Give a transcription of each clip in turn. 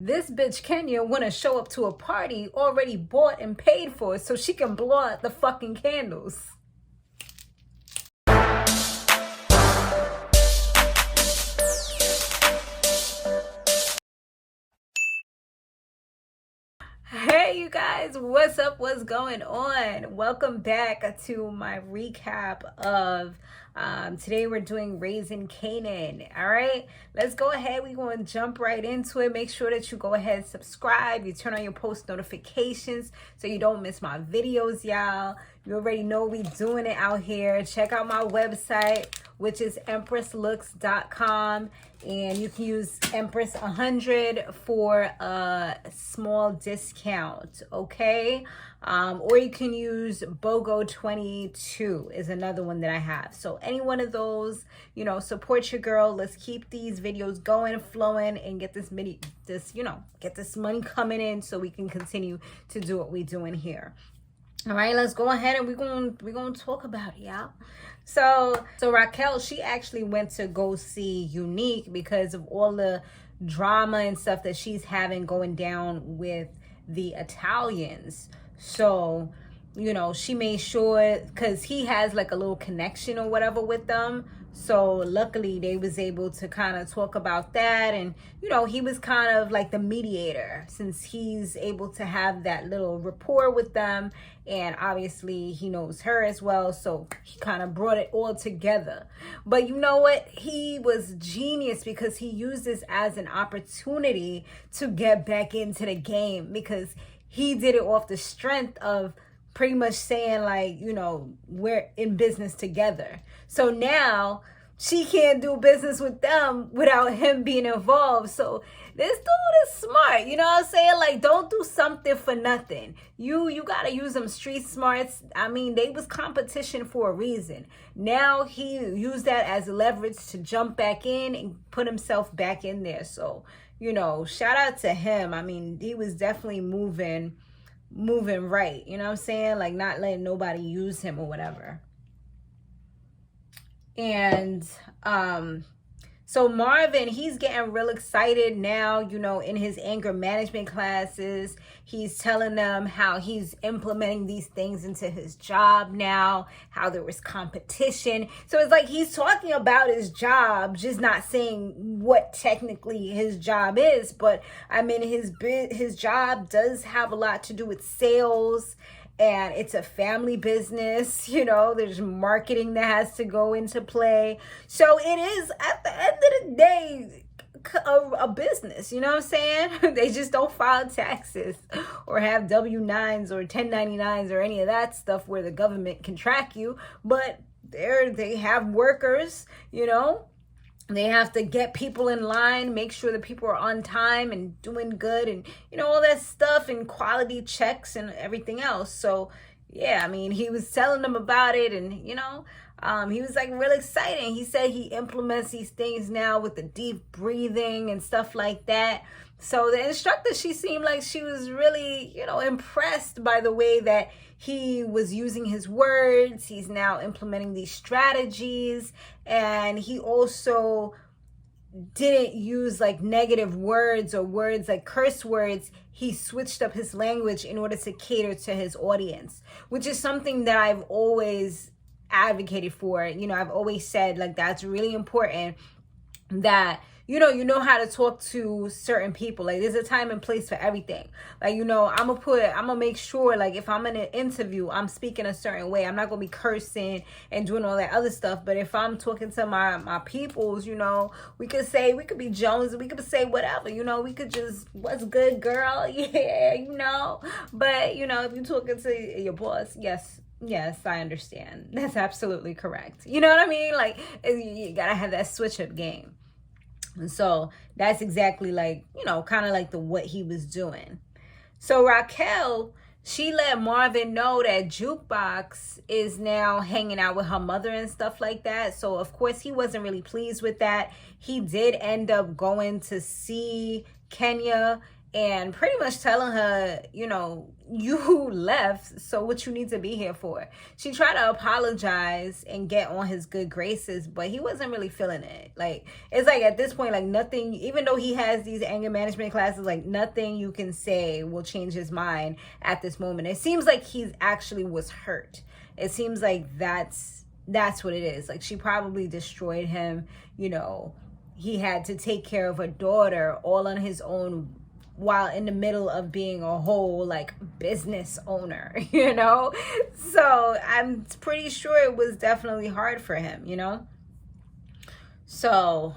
this bitch Kenya want to show up to a party already bought and paid for so she can blow out the fucking candles. Hey you guys, what's up? What's going on? Welcome back to my recap of today we're doing Raising Kanan. All right, let's go ahead. We're going to jump right into it. Make sure that you go ahead and subscribe. You turn on your post notifications so you don't miss my videos, y'all. You already know we doing it out here. Check out my website, which is empresslooks.com, and you can use Empress 100 for a small discount, okay? Or you can use BOGO 22 is another one that I have. So any one of those, you know, support your girl. Let's keep these videos going, flowing, and get this get this money coming in so we can continue to do what we're doing here. All right, let's go ahead and we're gonna talk about it, y'all. So Raquel, she actually went to go see Unique because of all the drama and stuff that she's having going down with the Italians. So, you know, she made sure, because he has like a little connection or whatever with them. So luckily they was able to kind of talk about that. And, you know, he was kind of like the mediator since he's able to have that little rapport with them. And obviously he knows her as well. So he kind of brought it all together. But you know what? He was genius because he used this as an opportunity to get back into the game, because he did it off the strength of pretty much saying like, you know, we're in business together. So now she can't do business with them without him being involved. So this dude is smart. You know what I'm saying? Like, don't do something for nothing. You got to use them street smarts. I mean, they was competition for a reason. Now he used that as leverage to jump back in and put himself back in there. So, you know, shout out to him. I mean, he was definitely moving right. You know what I'm saying? Like, not letting nobody use him or whatever. And so Marvin, he's getting real excited now, you know, in his anger management classes. He's telling them how he's implementing these things into his job now, how there was competition. So it's like he's talking about his job, just not saying what technically his job is. But I mean, his job does have a lot to do with sales. And it's a family business, you know, there's marketing that has to go into play. So it is, at the end of the day, a business, you know what I'm saying? They just don't file taxes or have W-9s or 1099s or any of that stuff where the government can track you. But they have workers, you know. They have to get people in line, make sure that people are on time and doing good and, you know, all that stuff and quality checks and everything else. So, yeah, I mean, he was telling them about it and, you know, he was like real exciting. He said he implements these things now with the deep breathing and stuff like that. So the instructor, she seemed like she was really, you know, impressed by the way that he was using his words. He's now implementing these strategies. And he also didn't use like negative words or words like curse words. He switched up his language in order to cater to his audience, which is something that I've always advocated for. You know, I've always said like that's really important, that you know how to talk to certain people. Like, there's a time and place for everything. Like, you know, I'm gonna make sure, like, if I'm in an interview, I'm speaking a certain way. I'm not gonna be cursing and doing all that other stuff. But if I'm talking to my peoples, you know, we could be Jones, we could say whatever, you know, we could just, what's good, girl? Yeah, you know. But, you know, if you're talking to your boss, yes, I understand. That's absolutely correct. You know what I mean? Like, you gotta have that switch up game. And so that's exactly like, you know, kind of like what he was doing. So Raquel, she let Marvin know that Jukebox is now hanging out with her mother and stuff like that. So of course he wasn't really pleased with that. He did end up going to see Kenya and pretty much telling her, you know, you left, so what you need to be here for. She tried to apologize and get on his good graces, but he wasn't really feeling it. Like, it's like at this point, like nothing, even though he has these anger management classes, like nothing you can say will change his mind at this moment. It seems like he's actually was hurt. It seems like that's what it is. Like, she probably destroyed him. You know, he had to take care of a daughter all on his own while in the middle of being a whole like business owner, you know? So I'm pretty sure it was definitely hard for him, you know? So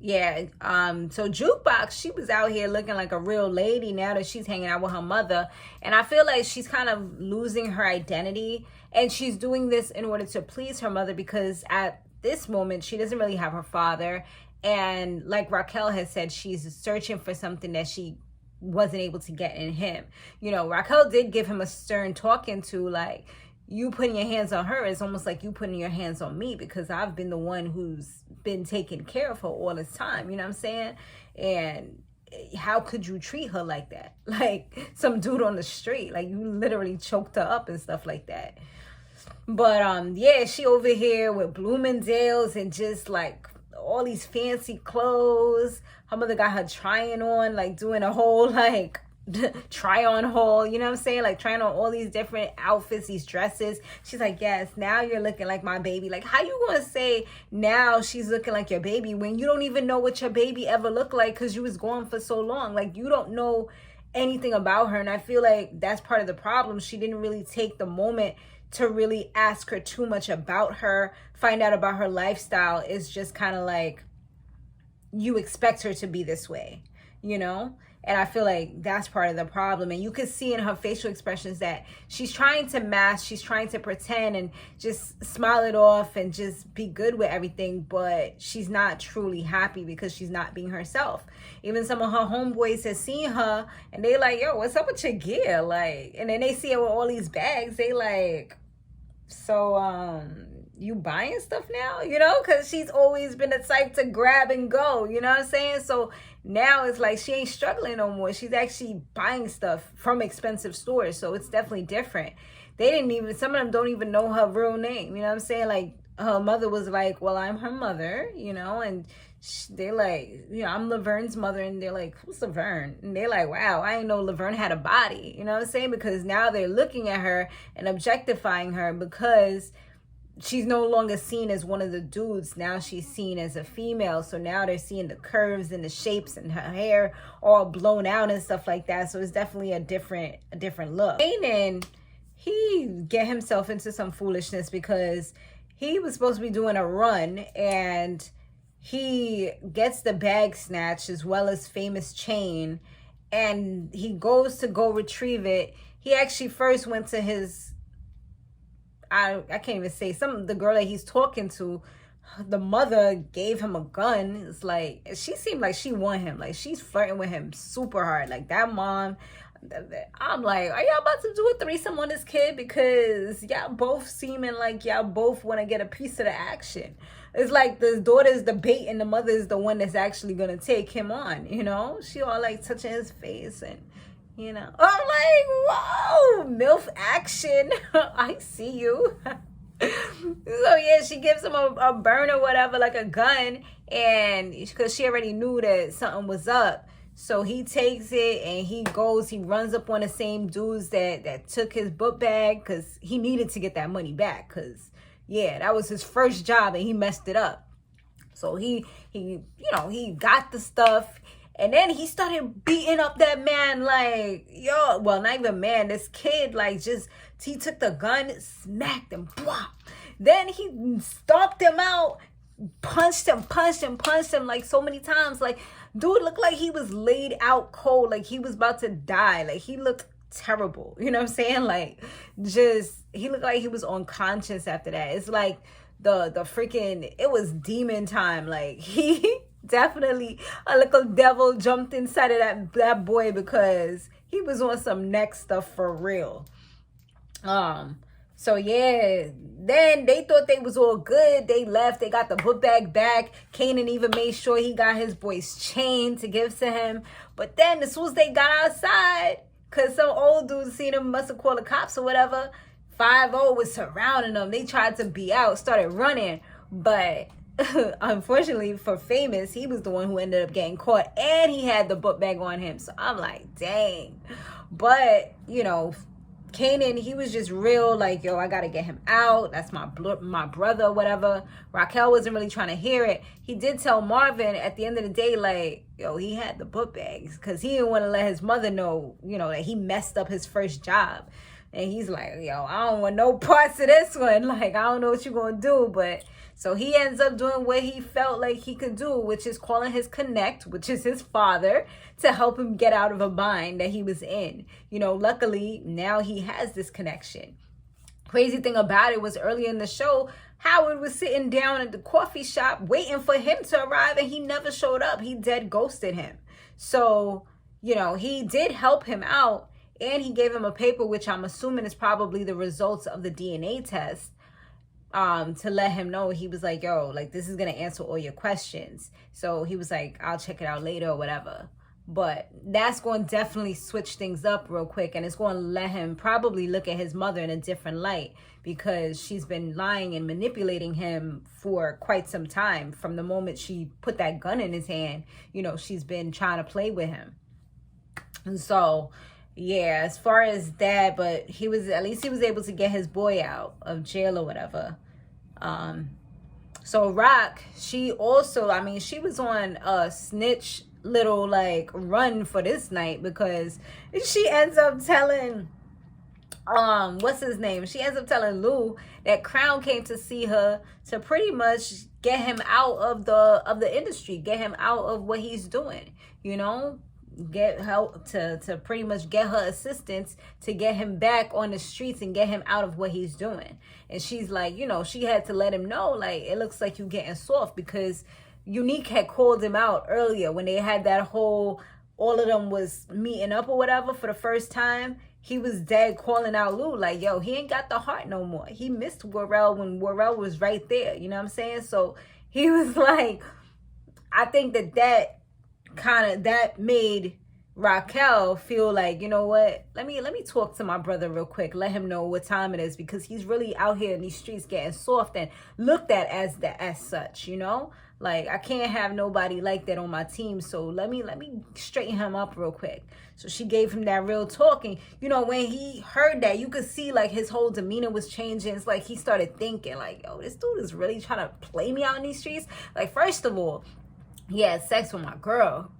yeah, so Jukebox, she was out here looking like a real lady now that she's hanging out with her mother. And I feel like she's kind of losing her identity, and she's doing this in order to please her mother, because at this moment she doesn't really have her father. And like Raquel has said, she's searching for something that she wasn't able to get in him. You know, Raquel did give him a stern talking to, like, you putting your hands on her is almost like you putting your hands on me, because I've been the one who's been taking care of her all this time, you know what I'm saying? And how could you treat her like that? Like some dude on the street, like you literally choked her up and stuff like that. But yeah, she over here with Bloomingdale's and just like all these fancy clothes. Her mother got her trying on, like doing a whole like try on haul, you know what I'm saying? Like trying on all these different outfits, these dresses. She's like, yes, now you're looking like my baby. Like, how you gonna say now she's looking like your baby when you don't even know what your baby ever looked like, because you was gone for so long? Like, you don't know anything about her. And I feel like that's part of the problem. She didn't really take the moment to really ask her too much about her, find out about her lifestyle. It's just kind of like, you expect her to be this way, you know? And I feel like that's part of the problem. And you can see in her facial expressions that she's trying to mask, she's trying to pretend and just smile it off and just be good with everything. But she's not truly happy because she's not being herself. Even some of her homeboys have seen her and they like, yo, what's up with your gear? Like, and then they see her with all these bags. They like, so, you buying stuff now, you know, because she's always been the type to grab and go, you know what I'm saying? So now it's like she ain't struggling no more. She's actually buying stuff from expensive stores. So it's definitely different. They didn't even, some of them don't even know her real name, you know what I'm saying? Like, her mother was like, well, I'm her mother, you know, and they're like, you know, I'm Laverne's mother. And they're like, who's Laverne? And they're like, wow, I didn't know Laverne had a body, you know what I'm saying? Because now they're looking at her and objectifying her because she's no longer seen as one of the dudes. Now she's seen as a female. So now they're seeing the curves and the shapes and her hair all blown out and stuff like that. So it's definitely a different look. Kanan, he get himself into some foolishness because he was supposed to be doing a run and he gets the bag snatched as well as famous chain, and he goes to go retrieve it. He actually first went to his, I can't even say, the girl that he's talking to, the mother gave him a gun. It's like, she seemed like she want him. Like, she's flirting with him super hard. Like, that mom, I'm like, are y'all about to do a threesome on this kid? Because y'all both seeming like y'all both want to get a piece of the action. It's like the daughter's the bait and the mother is the one that's actually going to take him on, you know? She all like touching his face and, you know, I'm like, whoa, MILF action. I see you. So yeah, she gives him a burn or whatever, like a gun, and because she already knew that something was up. So he takes it and he runs up on the same dudes that took his book bag, because he needed to get that money back, because yeah, that was his first job and he messed it up. So he you know, he got the stuff. And then he started beating up that man like, yo, well, not even man, this kid, like, just, he took the gun, smacked him, blah. Then he stomped him out, punched him like so many times. Like, dude looked like he was laid out cold, like he was about to die. Like, he looked terrible, you know what I'm saying? Like, just, he looked like he was unconscious after that. It's like the freaking, it was demon time. Like, he definitely, a little devil jumped inside of that boy, because he was on some next stuff for real. So yeah, then they thought they was all good. They left. They got the book bag back. Kanan even made sure he got his boy's chain to give to him. But then as soon as they got outside, because some old dude seen him, must have called the cops or whatever, 5 was surrounding them. They tried to be out, started running. But unfortunately for Famous, he was the one who ended up getting caught. And he had the book bag on him. So I'm like, dang. But, you know, Kanan, he was just real like, yo, I gotta get him out. That's my brother, whatever. Raquel wasn't really trying to hear it. He did tell Marvin at the end of the day, like, yo, he had the book bags because he didn't want to let his mother know, you know, that he messed up his first job. And he's like, yo, I don't want no parts of this one. Like, I don't know what you're gonna do. But so he ends up doing what he felt like he could do, which is calling his connect, which is his father, to help him get out of a bind that he was in. You know, luckily, now he has this connection. Crazy thing about it was earlier in the show, Howard was sitting down at the coffee shop waiting for him to arrive, and he never showed up. He dead ghosted him. So, you know, he did help him out, and he gave him a paper, which I'm assuming is probably the results of the DNA test, to let him know. He was like, yo, like, this is going to answer all your questions. So he was like, I'll check it out later or whatever. But that's going to definitely switch things up real quick. And it's going to let him probably look at his mother in a different light, because she's been lying and manipulating him for quite some time. From the moment she put that gun in his hand, you know, she's been trying to play with him. And so, yeah, as far as that, but he was, at least he was able to get his boy out of jail or whatever. So Rock, she also, I mean, she was on a snitch little like run for this night, because she ends up telling what's his name, she ends up telling Lou that Crown came to see her to pretty much get him out of the industry, get him out of what he's doing, you know, get help to pretty much get her assistance to get him back on the streets and get him out of what he's doing. And she's like, you know, she had to let him know, like, it looks like you getting soft, because Unique had called him out earlier when they had that whole, all of them was meeting up or whatever for the first time. He was dead calling out Lou like, yo, he ain't got the heart no more. He missed Worrell when Worrell was right there. You know what I'm saying? So he was like, I think that made Raquel feel like, you know what, let me talk to my brother real quick, let him know what time it is, because he's really out here in these streets getting soft and looked at as such, you know, like, I can't have nobody like that on my team, so let me straighten him up real quick. So she gave him that real talk, and you know, when he heard that, you could see like his whole demeanor was changing. It's like he started thinking like, yo, this dude is really trying to play me out in these streets. Like, first of all, he had sex with my girl,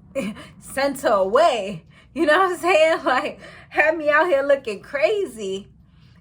sent her away, you know what I'm saying, like, had me out here looking crazy.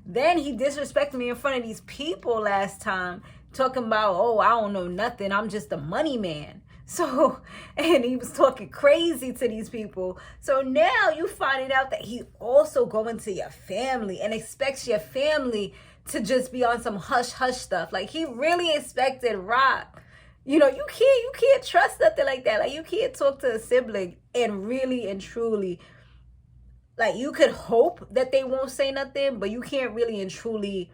Then he disrespected me in front of these people last time, talking about, oh, I don't know nothing, I'm just a money man. So, and he was talking crazy to these people. So now you finding out that he also going to your family and expects your family to just be on some hush hush stuff. Like, he really expected Rock. You know, you can't trust nothing like that. Like, you can't talk to a sibling and really and truly, like, you could hope that they won't say nothing, but you can't really and truly,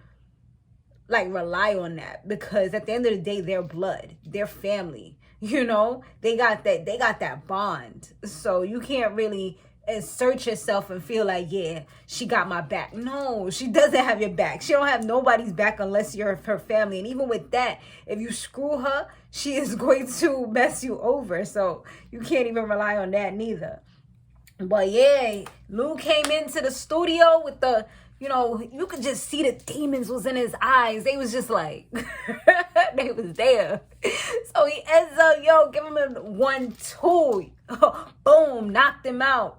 like, rely on that, because at the end of the day, they're blood, they're family, you know, they got that bond. So you can't really insert yourself and feel like, yeah, she got my back. No, she doesn't have your back. She don't have nobody's back unless you're her family. And even with that, if you screw her, she is going to mess you over. So you can't even rely on that neither. But yeah, Lou came into the studio with the, you know, you could just see the demons was in his eyes. They was just like, they was there. So he ends up, yo, give him a 1-2. Boom, knocked him out.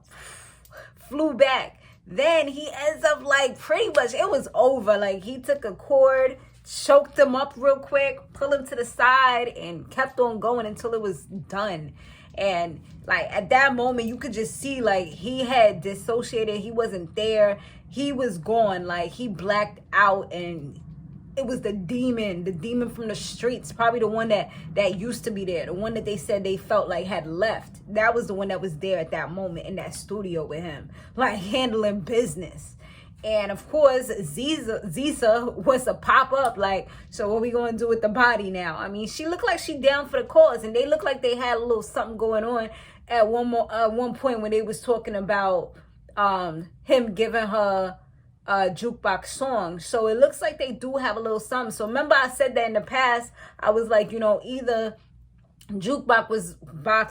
Flew back. Then he ends up like, pretty much, it was over. Like, he took a cord, choked him up real quick, pulled him to the side, and kept on going until it was done. And like, at that moment, you could just see like he had dissociated. He wasn't there. He was gone. Like, he blacked out, and it was the demon from the streets, probably the one that used to be there, the one that they said they felt like had left. That was the one that was there at that moment in that studio with him, like, handling business. And of course, Zisa was to pop up like, so what we gonna do with the body now? I mean, she looked like she down for the cause, and they looked like they had a little something going on at one point when they was talking about him giving her a jukebox song. So it looks like they do have a little something. So remember I said that in the past, I was like, you know, either Jukebox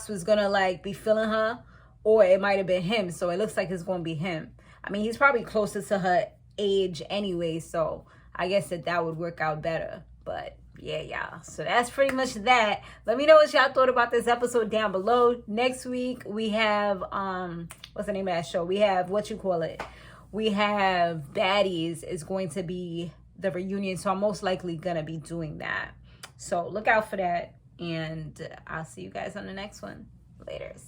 was gonna like be feeling her, or it might have been him. So it looks like it's gonna be him. I mean, he's probably closer to her age anyway, so I guess that would work out better. But yeah, y'all. So that's pretty much that. Let me know what y'all thought about this episode down below. Next week we have what's the name of that show? We have we have Baddies is going to be the reunion, so I'm most likely gonna be doing that. So look out for that, and I'll see you guys on the next one. Laters.